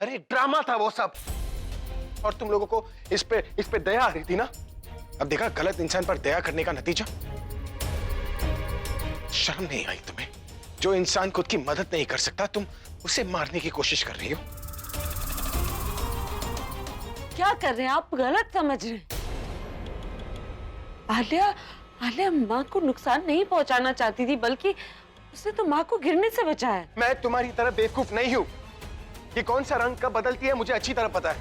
अरे ड्रामा था वो सब, और तुम लोगों को इस पे दया आ रही थी ना। अब देखा गलत इंसान पर दया करने का नतीजा। शर्म नहीं आई तुम्हें? जो इंसान खुद की मदद नहीं कर सकता तुम उसे मारने की कोशिश कर रही हो। क्या कर रहे हैं आप? गलत समझ रहे हैं। आलिया माँ को नुकसान नहीं पहुंचाना चाहती थी, बल्कि उसने तो माँ को गिरने से बचाया। मैं तुम्हारी तरह बेवकूफ नहीं हूं। ये कौन सा रंग कब बदलती है मुझे अच्छी तरह पता है।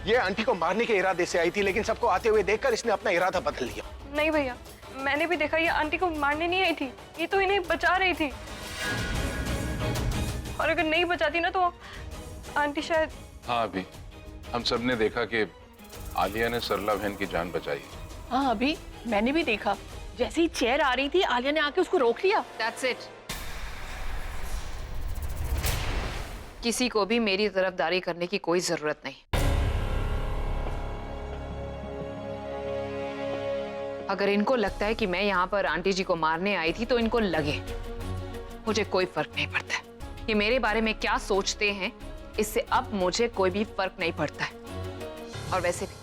ये आंटी को मारने के इरादे से आई थी, लेकिन सबको आते हुए देखकर इसने अपना इरादा बदल लिया। नहीं भैया, मैंने भी देखा, ये आंटी को मारने नहीं आई थी, ये तो इन्हें बचा रही थी। और अगर नहीं बचाती ना तो आंटी शायद। हाँ अभी हम सब ने देखा कि आलिया ने सरला बहन की जान बचाई। हाँ अभी मैंने भी देखा, जैसे ही चेयर आ रही थी आलिया ने आके उसको रोक लिया। That's it. किसी को भी मेरी तरफदारी करने की कोई जरूरत नहीं। अगर इनको लगता है कि मैं यहाँ पर आंटी जी को मारने आई थी तो इनको लगे, मुझे कोई फर्क नहीं पड़ता। ये मेरे बारे में क्या सोचते हैं इससे अब मुझे कोई भी फर्क नहीं पड़ता है। और वैसे भी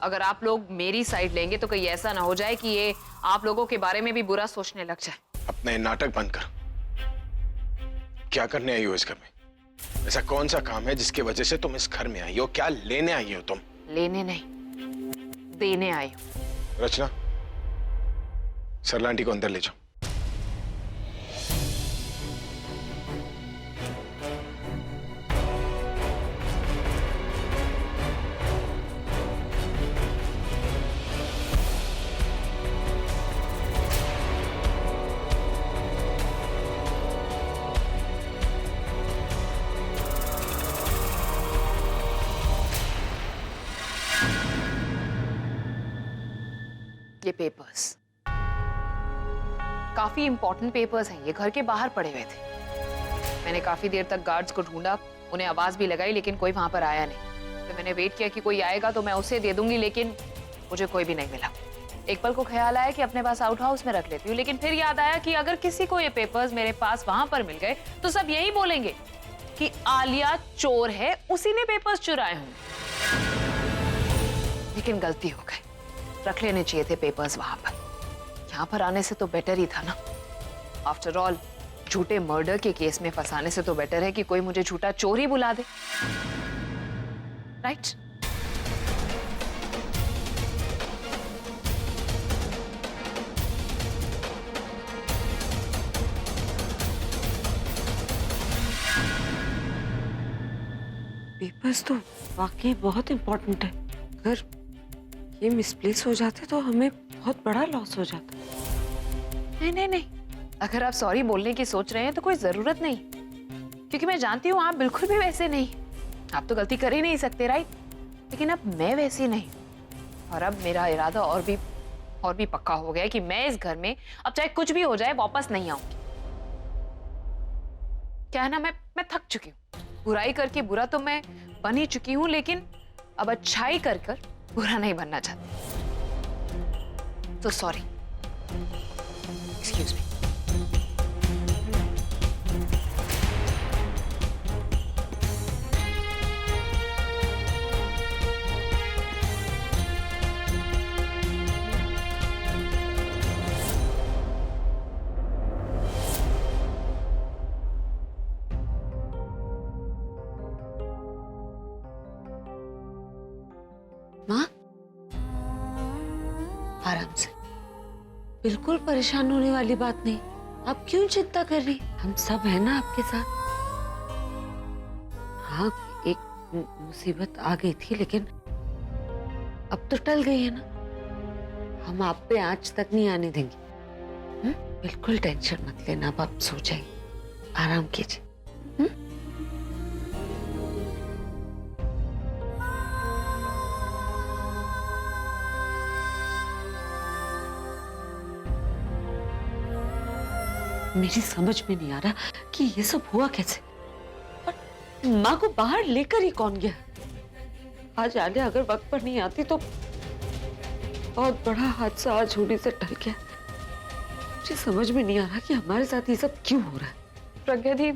अगर आप लोग मेरी साइड लेंगे तो कहीं ऐसा ना हो जाए कि ये आप लोगों के बारे में भी बुरा सोचने लग जाए। अपने नाटक बंद कर। क्या करने आई हो इस घर में? ऐसा कौन सा काम है जिसकी वजह से तुम इस घर में आई हो? क्या लेने आई हो तुम? लेने नहीं, देने आई हूं। रचना, सरला आंटी को अंदर ले जाओ। ये पेपर्स काफी इंपॉर्टेंट पेपर्स हैं, ये घर के बाहर पड़े हुए थे। मैंने काफी देर तक गार्ड्स को ढूंढा, उन्हें आवाज भी लगाई, लेकिन कोई वहां पर आया नहीं। तो मैंने वेट किया कि कोई आएगा तो मैं उसे दे दूंगी, लेकिन मुझे कोई भी नहीं मिला। एक पल को ख्याल आया कि अपने पास आउट हाउस में रख लेती हूँ, लेकिन फिर याद आया कि अगर किसी को ये पेपर्स मेरे पास वहां पर मिल गए तो सब यही बोलेंगे कि आलिया चोर है, उसी ने पेपर्स चुराए होंगे। लेकिन गलती हो गई, रख लेने चाहिए थे पेपर्स वहां पर। यहाँ पर आने से तो बेटर ही था ना। आफ्टर ऑल झूठे मर्डर के केस में फंसाने से तो बेटर है कि कोई मुझे झूठा चोर ही बुला दे, राइट? पेपर्स तो वाकई बहुत इंपॉर्टेंट है। अगर ये मिसप्लेस हो जाते तो हमें बहुत बड़ा लॉस हो जाता। नहीं नहीं नहीं, अगर आप सॉरी बोलने की सोच रहे हैं तो कोई जरूरत नहीं, क्योंकि मैं जानती हूँ आप बिल्कुल भी वैसे नहीं। आप तो गलती कर ही नहीं सकते, राइट? लेकिन अब मैं वैसी नहीं, और अब मेरा इरादा और भी पक्का हो गया है कि मैं इस घर में अब चाहे कुछ भी हो जाए वापस नहीं आऊंगी। क्या है ना, मैं थक चुकी हूँ। बुराई करके बुरा तो मैं बन ही चुकी हूँ, लेकिन अब अच्छाई कर कर बुरा नहीं बनना चाहती। तो सॉरी, एक्सक्यूज मी। माँ, आराम से, बिल्कुल परेशान होने वाली बात नहीं। आप क्यों चिंता कर रही? हम सब हैं ना आपके साथ। हाँ, एक मुसीबत आ गई थी, लेकिन अब तो टल गई है ना। हम आप पे आंच तक नहीं आने देंगे। बिल्कुल टेंशन मत लेना, अब आप सो जाइए, आराम कीजिए। मेरी समझ में नहीं आ रहा कि ये सब हुआ कैसे, और माँ को बाहर लेकर ही कौन गया। आज आलिया अगर वक्त पर नहीं आती तो बहुत बड़ा हादसा आज होने से टल गया। मुझे समझ में नहीं आ रहा कि हमारे साथ ये सब क्यों हो रहा है। प्रज्ञा दी,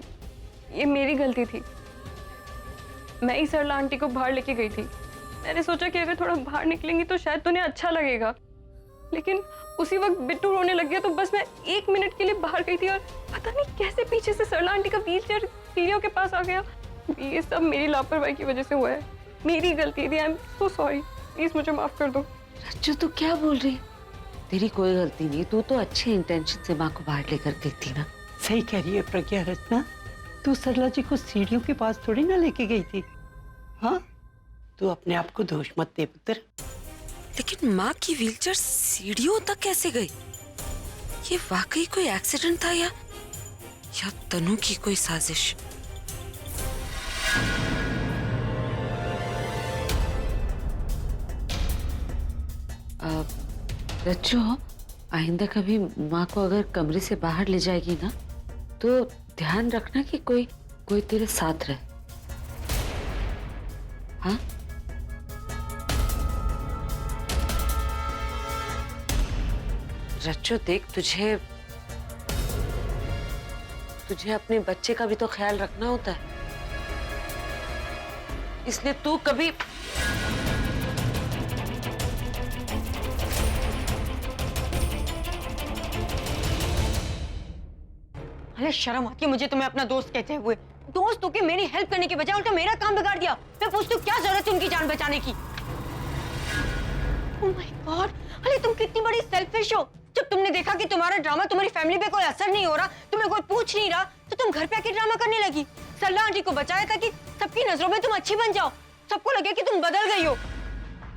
ये मेरी गलती थी। मैं ही सरला आंटी को बाहर लेके गई थी। मैंने सोचा कि अगर थोड़ा बाहर निकलेंगी तो शायद तुम्हें अच्छा लगेगा, लेकिन उसी वक्त बिट्टू रोने लग गया तो बस मैं 1 मिनट के लिए बाहर गई थी और पता नहीं कैसे पीछे से सरला आंटी का व्हीलचेयर सीढ़ियों के पास आ गया। ये सब मेरी लापरवाही की वजह से हुआ है, मेरी गलती थी। I am so sorry, please मुझे माफ कर दो। रज्जू तू क्या बोल रही है? तेरी कोई गलती नहीं, तू तो अच्छे इंटेंशन से माँ को बाहर लेकर गई थी ना। सही कह रही है प्रज्ञा रचना, तू सरला जी को सीढ़ियों के पास थोड़ी ना लेके गई थी। हाँ, तू अपने आप को दोष मत दे पुत्र। लेकिन माँ की व्हीलचेयर सीढ़ियों तक कैसे गई? ये वाकई कोई एक्सीडेंट था या तनु की कोई साजिश? रज्जू, आइंदा कभी माँ को अगर कमरे से बाहर ले जाएगी ना तो ध्यान रखना कि कोई तेरे साथ रहे। हाँ? रज्जू देख, तुझे अपने बच्चे का भी तो ख्याल रखना होता है, इसलिए तू कभी अरे शर्म आती है मुझे तुम्हें अपना दोस्त कहते हुए। दोस्त होके मेरी हेल्प करने की बजाय उल्टा मेरा काम बिगाड़ दिया। मैं पूछती हूँ क्या जरूरत है उनकी जान बचाने की? ओह माय गॉड, अरे तुम कितनी बड़ी सेल्फिश हो। जब तुमने देखा कि तुम्हारा ड्रामा तुम्हारी फैमिली पे कोई असर नहीं हो रहा, तुम्हें कोई पूछ नहीं रहा, तो तुम घर पे आके ड्रामा करने लगी। सरला आंटी को बचाया ताकि सबकी नजरों में तुम अच्छी बन जाओ, सबको लगे कि तुम बदल गई हो।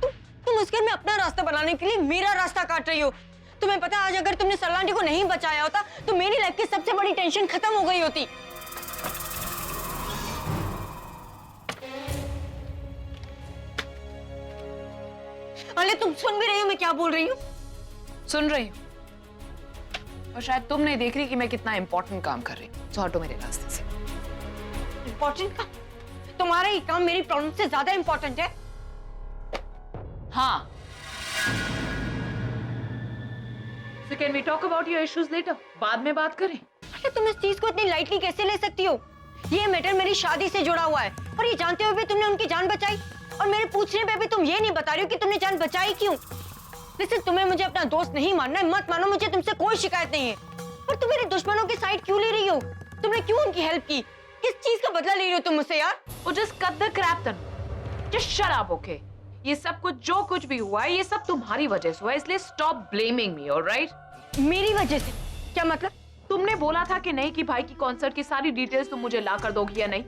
तुम उस घर में अपना रास्ता बनाने के लिए मेरा रास्ता काट रही हो। तुम्हें पता है आज अगर तुमने सरला आंटी को नहीं बचाया होता तो मेरी लाइफ की सबसे बड़ी टेंशन खत्म हो गई होती। अरे तुम सुन भी रही हो मैं क्या बोल रही हूँ? सुन रही हूँ, और शायद तुम नहीं देख रही कि मैं कितना इंपॉर्टेंट काम कर रही हूँ। तो हटो मेरे रास्ते से। इंपॉर्टेंट काम? तुम्हारा ही काम मेरी प्रॉब्लम से ज्यादा इंपॉर्टेंट है? हाँ। So can we talk about your issues later? बाद में बात करें। अरे तुम इस चीज को इतनी लाइटली कैसे ले सकती हो? ये मैटर मेरी शादी से जुड़ा हुआ है और ये जानते हुए भी तुमने उनकी जान बचाई, और मेरे पूछने पे भी तुम ये नहीं बता रही हो कि तुमने जान बचाई क्यों। लेकिन तुम्हें मुझे अपना दोस्त नहीं मानना है, मत मानो, मुझे तुमसे कोई शिकायत नहीं है, पर तुम मेरे दुश्मनों की साइड क्यों ले रही हो? तुमने क्यों उनकी हेल्प की? किस चीज का बदला ले रही हो तुम मुझसे यार? Oh, just cut the crap then. Just shut up, okay? ये सब कुछ जो कुछ भी हुआ है ये सब तुम्हारी वजह से हुआ है, इसलिए stop blaming me, alright? मेरी वजह से? क्या मतलब? तुमने बोला था कि नहीं कि भाई की कॉन्सर्ट की सारी डिटेल्स तुम मुझे ला कर दोगी या नहीं,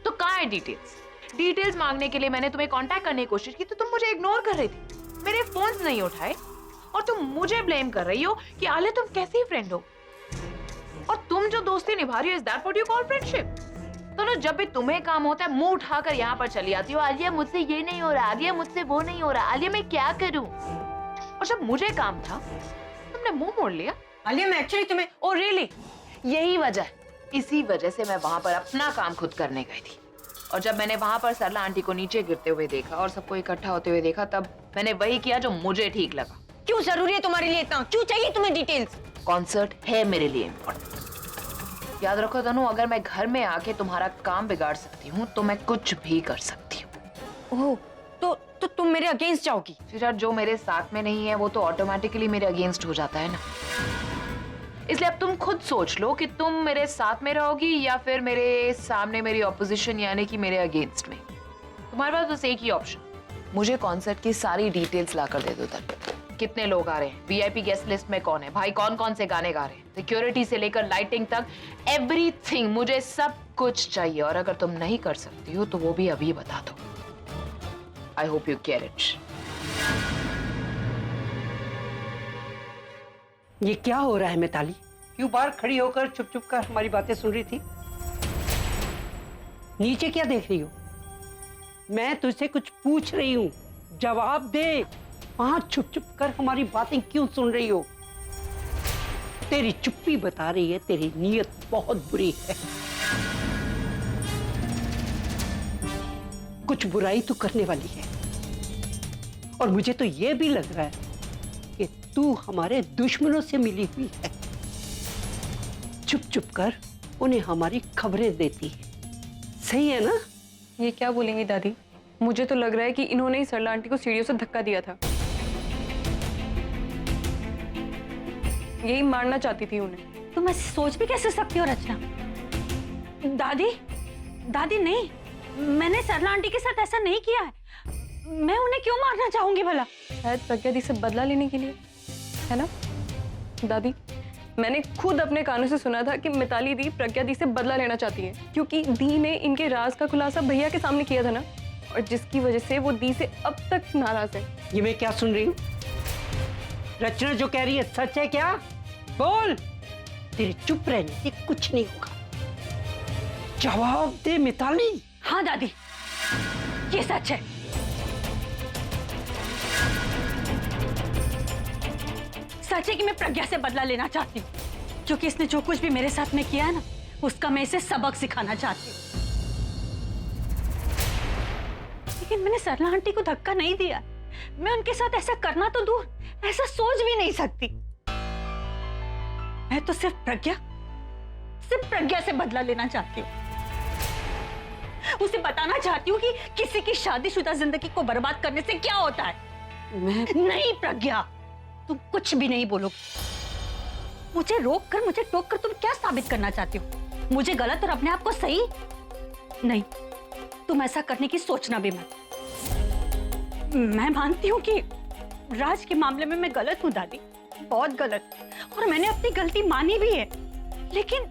तो कहाँ है डिटेल्स? डिटेल्स मांगने के लिए मैंने तुम्हें कांटेक्ट करने की कोशिश की तो तुम मुझे इग्नोर कर रही थी, मेरे फोन्स नहीं उठाए, और तुम मुझे ब्लेम कर रही हो कि आलिया तुम कैसी फ्रेंड हो, और तुम जो दोस्ती निभा रही हो, is that what you call friendship? तो ना जब भी तुम्हें काम होता है मुंह उठाकर यहाँ पर चली आती हो, आलिया मुझसे ये नहीं हो रहा, आलिया मुझसे वो नहीं हो रहा, आलिया मैं क्या करूं? और जब मुझे काम था तुमने मुंह मोड़ लिया। आलिया मैं एक्चुअली तुम्हें ओ रियली? यही वजह है, इसी वजह से मैं वहां पर अपना काम खुद करने गई थी, और जब मैंने वहां पर सरला आंटी को नीचे गिरते हुए देखा और सबको इकट्ठा होते हुए देखा, तब मैंने वही किया जो मुझे ठीक लगा। क्यों जरूरी है तुम्हारे लिए इतना? क्यों चाहिए तुम्हें डिटेल्स? कॉन्सर्ट है मेरे लिए इम्पोर्टेंट। याद रखो तनु, अगर मैं घर में आके तुम्हारा काम बिगाड़ सकती हूँ तो मैं कुछ भी कर सकती हूँ। ओह, तो तुम मेरे अगेंस्ट जाओगी? फिर जो मेरे साथ में नहीं है वो तो ऑटोमेटिकली मेरे अगेंस्ट हो जाता है ना। इसलिए अब तुम खुद सोच लो कि तुम मेरे साथ में रहोगी या फिर मेरे सामने मेरी ऑपोजिशन यानी कि मेरे अगेंस्ट में। तुम्हारे पास बस एक ही ऑप्शन, मुझे कॉन्सर्ट की सारी डिटेल्स ला कर दे दो तनु। कितने लोग आ रहे हैं, वीआईपी गेस्ट लिस्ट में कौन है, भाई कौन कौन से गाने गा रहे हैं, सिक्योरिटी से लेकर लाइटिंग तक, एवरीथिंग, मुझे सब कुछ चाहिए। और अगर तुम नहीं कर सकती हो तो वो भी अभी बता दो। I hope you get it. ये क्या हो रहा है मिताली? क्यों बाहर खड़ी होकर चुप चुप कर हमारी बातें सुन रही थी? नीचे क्या देख रही हो? मैं तुझसे कुछ पूछ रही हूँ, जवाब दे। वहां चुप चुप कर हमारी बातें क्यों सुन रही हो? तेरी चुप्पी बता रही है तेरी नीयत बहुत बुरी है। कुछ बुराई तो करने वाली है, और मुझे तो यह भी लग रहा है कि तू हमारे दुश्मनों से मिली हुई है। चुप चुप कर उन्हें हमारी खबरें देती है। सही है ना? ये क्या बोलेंगी दादी? मुझे तो लग रहा है कि इन्होंने ही सरला आंटी को सीढ़ियों से धक्का दिया था। यही मारना चाहती थी उन्हें। तुम ऐसे सोच भी कैसे सकती हो रचना? दादी, दादी नहीं, मैंने सरला आंटी के साथ ऐसा नहीं किया है। मैं उन्हें क्यों मारना चाहूंगी भला? शायद प्रज्ञा दी से बदला लेने के लिए, है ना दादी? मैंने खुद अपने कानों से सुना था कि मिताली दी प्रज्ञा दी से बदला लेना चाहती है, क्योंकि दी ने इनके राज का खुलासा भैया के सामने किया था ना, और जिसकी वजह से वो दी से अब तक नाराज है। ये मैं क्या सुन रही हूँ? रचना जो कह रही है सच है क्या? बोल। तेरे चुप रहने से कुछ नहीं होगा। जवाब दे मिताली। हाँ दादी, ये सच है। सच है कि मैं प्रज्ञा से बदला लेना चाहती हूँ, क्योंकि इसने जो कुछ भी मेरे साथ में किया है ना, उसका मैं इसे सबक सिखाना चाहती हूँ। लेकिन मैंने सरला आंटी को धक्का नहीं दिया। मैं उनके साथ ऐसा करना तो दूर, ऐसा सोच भी नहीं सकती। मैं तो सिर्फ प्रज्ञा से बदला लेना चाहती हूँ। उसे बताना चाहती हूँ कि किसी की शादीशुदा जिंदगी को बर्बाद करने से क्या होता है। नहीं प्रज्ञा, तुम कुछ भी नहीं बोलोगी। मुझे रोक कर, मुझे टोक कर तुम क्या साबित करना चाहती हो? मुझे गलत और अपने आप को सही? नहीं, तुम ऐसा करने की सोचना भी मत। मैं मानती हूँ कि राज के मामले में मैं गलत हूँ दादी, बहुत गलत, और मैंने अपनी गलती मानी भी है। लेकिन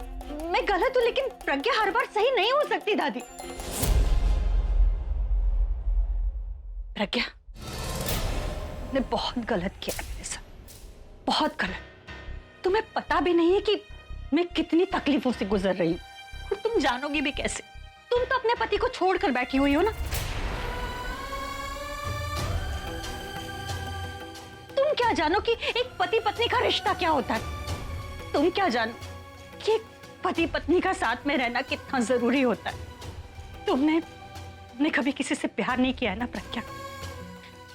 मैं गलत हूँ, लेकिन प्रज्ञा हर बार सही नहीं हो सकती दादी। प्रज्ञा ने बहुत गलत किया है मेरे साथ, बहुत गलत। तुम्हें पता भी नहीं है कि मैं कितनी तकलीफों से गुजर रही हूँ, और तुम जानोगी भी कैसे? तुम तो अपने पति को छोड़कर बैठी हुई हो ना। तुम क्या जानो कि एक पति पत्नी का रिश्ता क्या होता है? तुम क्या जानो कि एक पति पत्नी का साथ में रहना कितना जरूरी होता है? तुमने कभी किसी से प्यार नहीं किया है ना प्रज्ञा,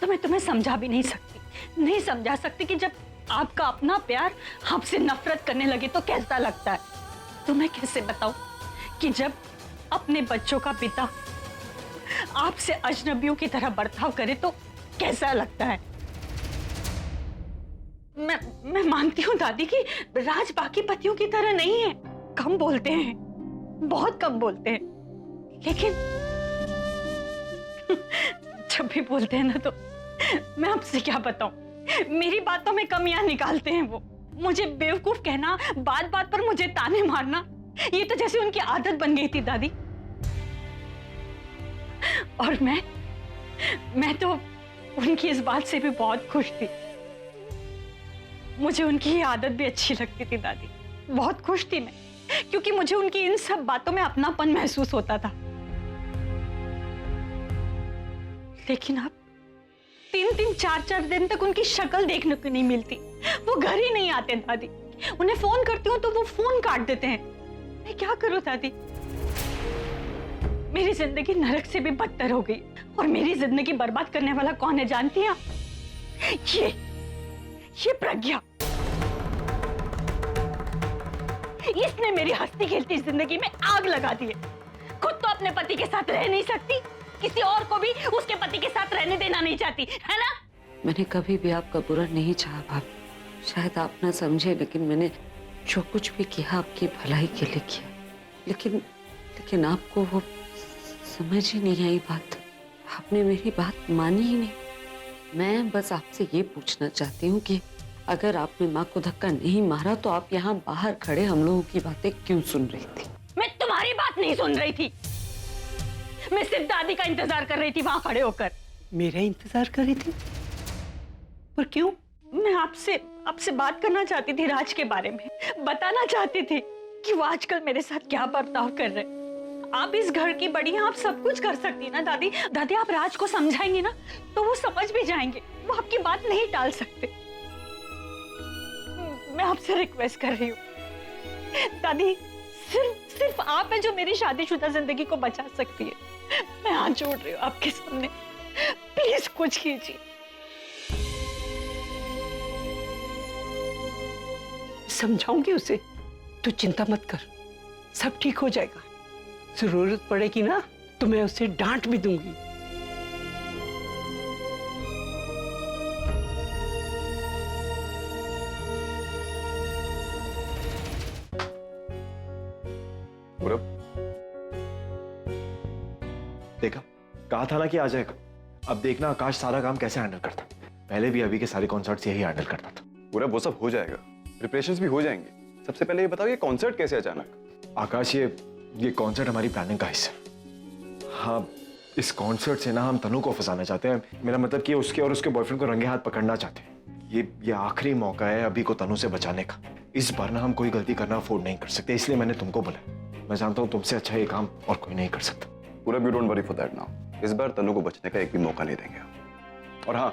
तो मैं तुम्हें समझा भी नहीं सकती, नहीं समझा सकती कि जब आपका अपना प्यार आपसे नफरत करने लगे तो कैसा लगता है। तुम्हें कैसे बताऊं कि जब अपने बच्चों का पिता आपसे अजनबियों की तरह बर्ताव करे तो कैसा लगता है। मैं मानती हूँ दादी कि राज बाकी पतियों की तरह नहीं है, कम बोलते हैं, बहुत कम बोलते हैं, लेकिन जब भी बोलते हैं ना तो मैं आपसे क्या बताऊं, मेरी बातों में कमियां निकालते हैं वो। मुझे बेवकूफ कहना, बात बात पर मुझे ताने मारना, ये तो जैसे उनकी आदत बन गई थी दादी। और मैं तो उनकी इस बात से भी बहुत खुश थी। मुझे उनकी ये आदत भी अच्छी लगती थी दादी, बहुत खुश थी मैं, क्योंकि मुझे उनकी इन सब बातों में अपनापन महसूस होता था। लेकिन अब 3-3, 4-4 दिन तक उनकी शक्ल देखने को नहीं मिलती। वो घर ही नहीं आते दादी। उन्हें फोन करती हूँ तो वो फोन काट देते हैं। मैं क्या करूँ दादी? मेरी जिंदगी नरक से भी बदतर हो गई, और मेरी जिंदगी बर्बाद करने वाला कौन है जानती हैं? ये प्रज्ञा। इसने मेरी हंसती खेलती जिंदगी में आग लगा दी है। खुद तो अपने पति के साथ रह नहीं सकती, किसी और को भी उसके पति के साथ रहने देना नहीं चाहती, है ना? मैंने कभी भी आपका बुरा नहीं चाहा भाभी, शायद आप ना समझे, लेकिन मैंने जो कुछ भी किया आपकी भलाई के लिए किया। लेकिन आपको वो समझ ही नहीं आई बात, आपने मेरी बात मानी ही नहीं। मैं बस आपसे ये पूछना चाहती हूँ कि अगर आपने माँ को धक्का नहीं मारा तो आप यहाँ बाहर खड़े हम लोगों की बातें क्यों सुन रही थी? मैं तुम्हारी बात नहीं सुन रही थी, मैं सिर्फ दादी का इंतजार कर रही थी वहां खड़े होकर। मेरा इंतजार कर रही थी? पर क्यों? मैं आपसे बात करना चाहती थी राज के बारे में, बताना चाहती थी कि वो आजकल मेरे साथ क्या बर्ताव कर रहे। आप इस घर की बड़ी हैं, आप सब कुछ कर सकती ना दादी। दादी आप राज को समझाएंगी ना तो वो समझ भी जाएंगे, वो आपकी बात नहीं टाल सकते। मैं आपसे रिक्वेस्ट कर रही हूँ दादी, सिर्फ आप है जो मेरी शादीशुदा जिंदगी को बचा सकती है। मैं हाथ जोड़ रही हूँ आपके सामने, प्लीज कुछ कीजिए। समझाऊंगी उसे, तू चिंता मत कर, सब ठीक हो जाएगा। जरूरत पड़ेगी ना तो मैं उसे डांट भी दूंगी। देखा, कहा था ना कि आ जाएगा। अब देखना आकाश सारा काम कैसे हैंडल करता। पहले भी अभी के सारे कॉन्सर्ट्स यही हैंडल करता था। पूरा वो सब हो जाएगा, प्रिपरेशंस भी हो जाएंगे। सबसे पहले ये बताओ, ये कॉन्सर्ट कैसे अचानक? आकाश, ये कॉन्सर्ट हमारी प्लानिंग का हिस्सा है। हाँ, इस कॉन्सर्ट से ना हम तनु को फंसाना चाहते हैं। मेरा मतलब कि उसके और उसके बॉयफ्रेंड को रंगे हाथ पकड़ना चाहते हैं। ये आखिरी मौका है अभी को तनु से बचाने का। इस बार ना हम कोई गलती करना अफोर्ड नहीं कर सकते, इसलिए मैंने तुमको बोला। मैं जानता हूँ तुमसे अच्छा ये काम और कोई नहीं कर सकता। पूरा you don't worry for that now. इस बार तनु को बचने का एक भी मौका नहीं देंगे। और हाँ,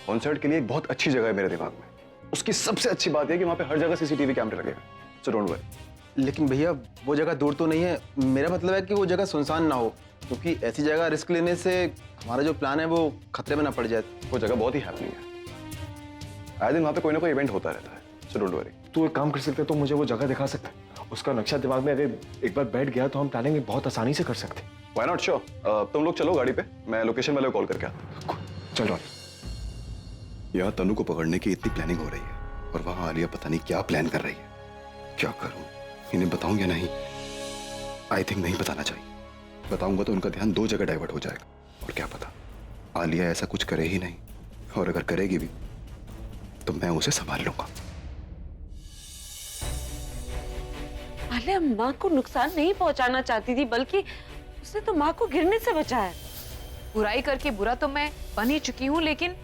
कॉन्सर्ट के लिए एक बहुत अच्छी जगह है मेरे दिमाग में। उसकी सबसे अच्छी बात है कि वहाँ पे हर जगह सीसीटीवी कैमरे लगेगा, सो डोंट वरी। लेकिन भैया वो जगह दूर तो नहीं है। मेरा मतलब है कि वो जगह सुनसान ना हो, क्योंकि ऐसी जगह रिस्क लेने से हमारा जो प्लान है वो खतरे में ना पड़ जाए। वो जगह बहुत ही हैपनिंग है। आए दिन वहाँ पे कोई ना कोई इवेंट होता रहता है, सो डोंट वरी। तू एक काम कर सकते, तो मुझे वो जगह दिखा सकता है। उसका नक्शा दिमाग में अगर एक बार बैठ गया तो हम प्लानिंग बहुत आसानी से कर सकते। Why not? श्योर। तुम लोग चलो गाड़ी पे, मैं लोकेशन वाले को कॉल करके आता हूँ। चलो। यहाँ तनु को पकड़ने की इतनी प्लानिंग हो रही है और वहाँ आलिया पता नहीं क्या प्लान कर रही है। क्या करूँ, इन्हें बताऊं या नहीं? आई थिंक नहीं बताना चाहिए। बताऊंगा तो उनका ध्यान दो जगह डाइवर्ट हो जाएगा। और क्या पता आलिया ऐसा कुछ करे ही नहीं, और अगर करेगी भी तो मैं उसे संभाल लूंगा। आलिया माँ को नुकसान नहीं पहुंचाना चाहती थी, बल्कि उसने तो माँ को गिरने से बचाया। बुराई करके बुरा तो मैं बन ही चुकी हूँ, लेकिन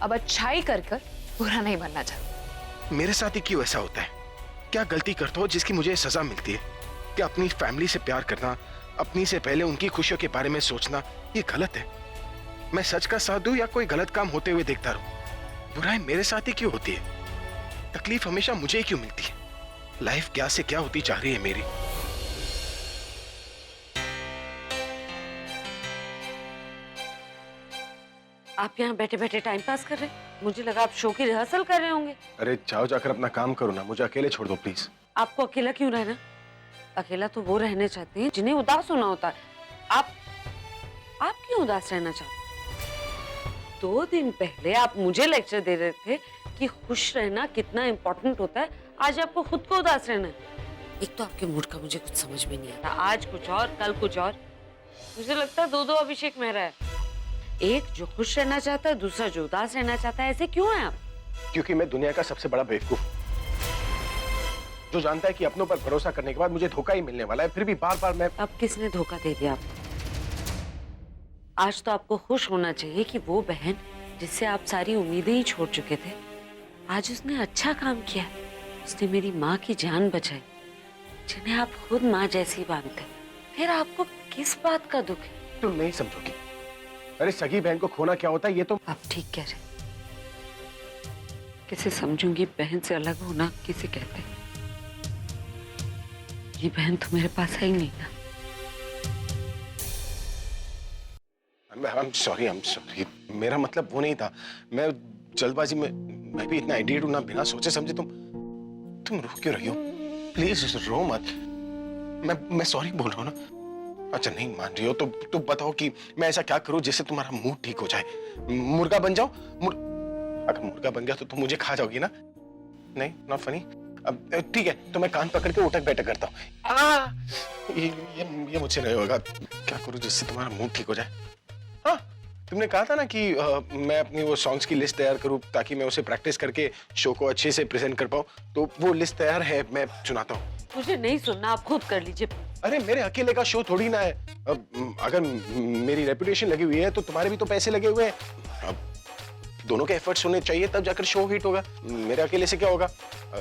अब अच्छाई कर कर बुरा नहीं बनना चाहती। मेरे साथ ही क्यों ऐसा होता है? क्या गलती करता हो जिसकी मुझे सजा मिलती है? क्या अपनी फैमिली से प्यार करना, अपनी से पहले उनकी खुशियों के बारे में सोचना, ये गलत है? मैं सच का साथ दूं या कोई गलत काम होते हुए देखता रहूं? बुराई मेरे साथ ही क्यों होती है? तकलीफ हमेशा मुझे ही क्यों मिलती है? लाइफ क्या से क्या होती जा रही है मेरी? आप यहाँ बैठे बैठे टाइम पास कर रहे हैं? मुझे लगा आप शो की रिहर्सल कर रहे होंगे। अरे जाओ, जाकर अपना काम करो ना, मुझे अकेले छोड़ दो प्लीज। आपको अकेला क्यों रहना? अकेला तो वो रहने चाहते हैं जिन्हें उदास होना होता है। आप क्यों उदास रहना चाहते? 2 दिन पहले आप मुझे लेक्चर दे रहे थे कि खुश रहना कितना इम्पोर्टेंट होता है। आज आपको खुद को उदास रहना है। एक तो आपके मूड का मुझे कुछ समझ में नहीं आता। आज कुछ और, कल कुछ और। मुझे लगता है 2 अभिषेक मेहरा है। एक जो खुश रहना चाहता है, दूसरा जो उदास रहना चाहता है। ऐसे क्यों हैं आप? क्योंकि मैं दुनिया का सबसे बड़ा बेवकूफ, जो जानता है कि अपनों पर भरोसा करने के बाद मुझे धोखा ही मिलने वाला है, फिर भी बार बार मैं। अब किसने धोखा दे दिया आपको? आज तो आपको खुश होना चाहिए कि वो बहन जिससे आप सारी उम्मीदें ही छोड़ चुके थे, आज उसने अच्छा काम किया। उसने मेरी माँ की जान बचाई, जिन्हें आप खुद माँ जैसी मानते। फिर आपको किस बात का दुख है? तुम नहीं समझोगी। अरे सगी बहन को खोना क्या होता है ये तो। आप ठीक कह रहे। किसे समझूंगी? बहन से अलग होना किसे कहते हैं? ये बहन तो मेरे पास है ही नहीं ना। I'm sorry। मेरा मतलब वो नहीं था। मैं जल्दबाजी में, मैं भी इतना आइडियट हूं ना, बिना सोचे समझे तुम रो क्यों रही हो? प्लीज रो मत। मैं सॉरी बोल रहा हूँ ना। अच्छा नहीं मान रही हो तो बताओ कि मैं ऐसा क्या करूं जिससे तुम्हारा मूड ठीक हो जाए? मुर्गा बन जाओ? अगर मुर्गा बन गया तो तुम मुझे खा जाओगी ना? नहीं, नॉट फनी। अब ठीक है, तो मैं कान पकड़ के उठक बैठक करता हूँ। ये मुझसे नहीं होगा। क्या करूं जिससे तुम्हारा मूड ठीक हो जाए? हाँ, तुमने कहा था ना कि मैं अपनी वो सॉन्ग्स की लिस्ट तैयार करूं ताकि मैं उसे प्रैक्टिस करके शो को अच्छे से प्रेजेंट कर पाऊं। तो वो लिस्ट तैयार है, मैं सुनाता हूँ। मुझे नहीं सुनना, आप खुद कर लीजिए। अरे मेरे अकेले का शो थोड़ी ना है। अब अगर मेरी रेपुटेशन लगी हुई है तो तुम्हारे भी तो पैसे लगे हुए हैं। अब दोनों के एफर्ट्स होने चाहिए, तब जाकर शो हिट होगा। मेरे अकेले से क्या होगा?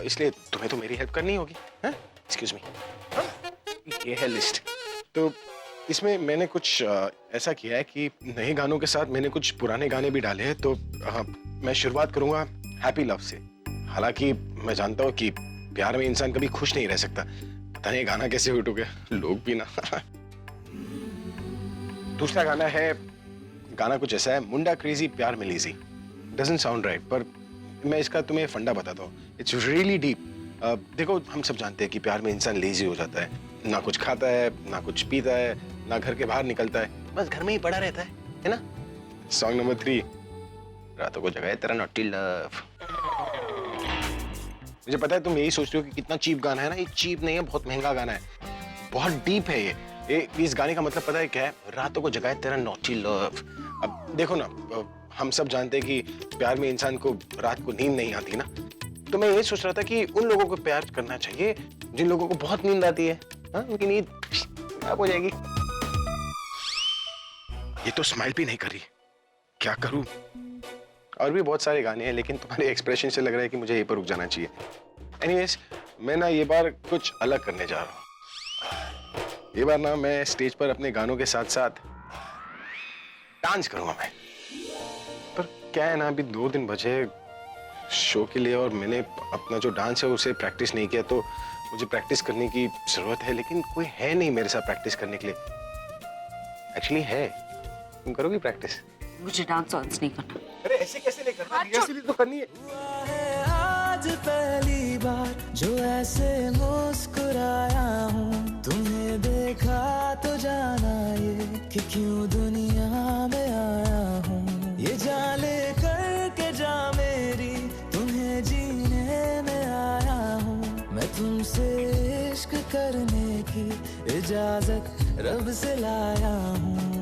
इसलिए तुम्हें तो मेरी हेल्प करनी होगी। Excuse me. ये है लिस्ट। तो इसमें मैंने कुछ ऐसा किया है कि नए गानों के साथ मैंने कुछ पुराने गाने भी डाले हैं। तो मैं शुरुआत करूंगा हैप्पी लव से। हालांकि मैं जानता हूँ कि प्यार में इंसान कभी खुश नहीं रह सकता। पता नहीं गाना कैसे हिट हो गया, लोग भी ना। दूसरा गाना है, गाना कुछ ऐसा है, मुंडा क्रेजी प्यार में लीजी। डजंट साउंड राइट, पर मैं इसका तुम्हें फंडा बताता हूँ। It's really deep. देखो, हम सब जानते हैं कि प्यार में इंसान लेजी हो जाता है, ना कुछ खाता है, ना कुछ पीता है, ना घर के बाहर निकलता है, बस घर में ही पड़ा रहता है ना? सॉन्ग नंबर 3, रातों को जगाए तेरा नॉटी लव। मुझे पता है तुम यही सोच रहे हो कि कितना चीप गाना है ना। ये चीप नहीं है, बहुत महंगा गाना है, बहुत डीप है ये इस गाने का मतलब पता है क्या है? रातों को जगाए तेरा नॉटी लव। अब देखो ना, हम सब जानते हैं कि प्यार में इंसान को रात को नींद नहीं आती ना, तो मैं ये सोच रहा था कि उन लोगों को प्यार करना चाहिए जिन लोगों को बहुत नींद आती है। हाँ, उनकी नींद खराब हो जाएगी। ये तो स्माइल भी नहीं कर रही, क्या करूं? और भी बहुत सारे गाने हैं, लेकिन तुम्हारे एक्सप्रेशन से लग रहा है कि मुझे यहीं पर रुक जाना चाहिए। एनीवेज, मैं ना ये बार कुछ अलग करने जा रहा हूँ। ये बार ना मैं स्टेज पर अपने गानों के साथ साथ डांस करूंगा मैं। पर क्या है ना, अभी 2 दिन बचे शो के लिए और मैंने अपना जो डांस है उसे प्रैक्टिस नहीं किया, तो मुझे प्रैक्टिस करने की जरूरत है, लेकिन कोई है नहीं मेरे साथ प्रैक्टिस करने के लिए। एक्चुअली है, तुम करोगी प्रैक्टिस? मुझे डांस वांस नहीं करना। अरे ऐसे कैसे नहीं करना, रिहर्सल तो करनी है। आज पहली बार जो ऐसे मुस्कुराया हूँ, तुम्हें देखा तो जाना ये कि क्यों दुनिया में आया हूँ। ये जान ले करके जा मेरी, तुम्हें जीने में आया हूँ। मैं तुमसे इश्क करने की इजाजत रब से लाया हूँ।